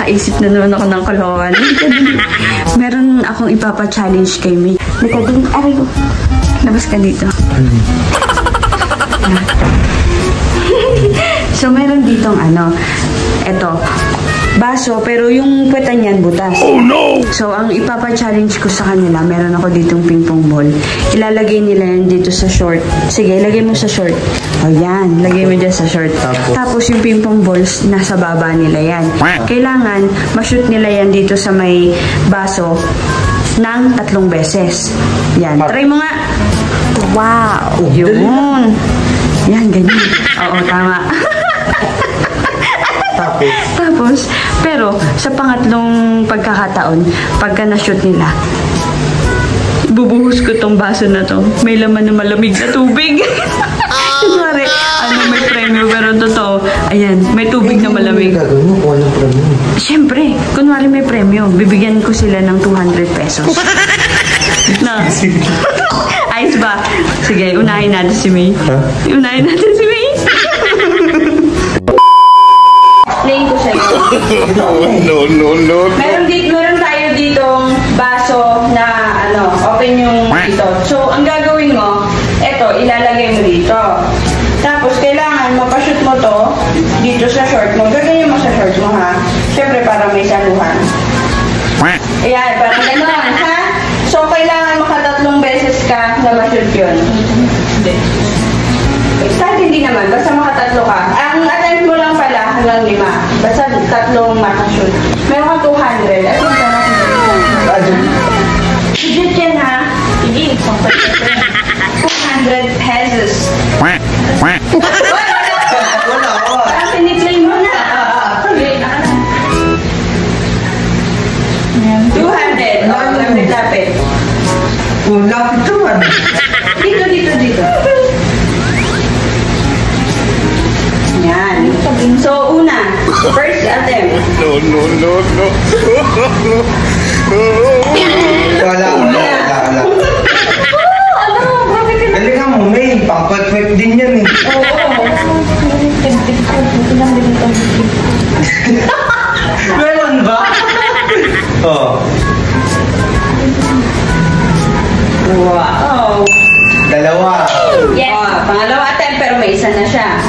Nakakaisip na naman ako ng kalokohan. Meron akong ipapa-challenge kay May. Lika din. Aray ko. Labas ka dito. So, meron ditong eto. Baso, pero yung puweta niyan butas. Oh no! So, ang ipapa-challenge ko sa kanila, meron ako ditong ping-pong ball. Ilalagay nila yan dito sa short. Sige, ilagay mo sa short. O yan, lagay mo dyan sa short. Tapos yung ping-pong balls, nasa baba nila yan. Kailangan, ma-shoot nila yan dito sa may baso ng 3 beses. Yan, try mo nga. Wow! Yun! Yan, ganyan. Oo, tama. Tapos, pero sa pangatlong pagkakataon, pagka na-shoot nila, bubuhos ko tong baso na to. May laman na malamig na tubig. Kunwari, may premyo, pero totoo, ayan, may tubig na malamig. Siyempre, kunwari may premyo, bibigyan ko sila ng 200 pesos. Na. Ayos ba? Sige, unahin natin si May. Unahin natin si May. Plain ko sa'yo. No. Meron tayo ditong baso na open yung dito. So, ang gagawin mo, eto, ilalagay mo dito. Tapos, kailangan mapashoot mo to dito sa short mo. Gaganyan mo sa short mo, ha? Siyempre, para may saluhan. Ayan, parang gano'n, ha? So, kailangan makatatlong beses ka na ma-shoot yun. Kahit hindi naman, basta makatatlo ka. Ang attempt mo lang pala hanggang 5. Basta 3 makashoot. Meron ka 200. At yun ka natin. Legit yan, ha? Sige, 200 pesos. Wala. Parang piniplay mo na. 200. Lapit. Lapit naman. Dito. Yan. So, una. First attempt. No. Wala. Galingan mo, May. Pang-perfect din yan eh. Meron ba? Oo. Wow. Dalawa. Yes. Pangalawa attempt, pero may isa na siya.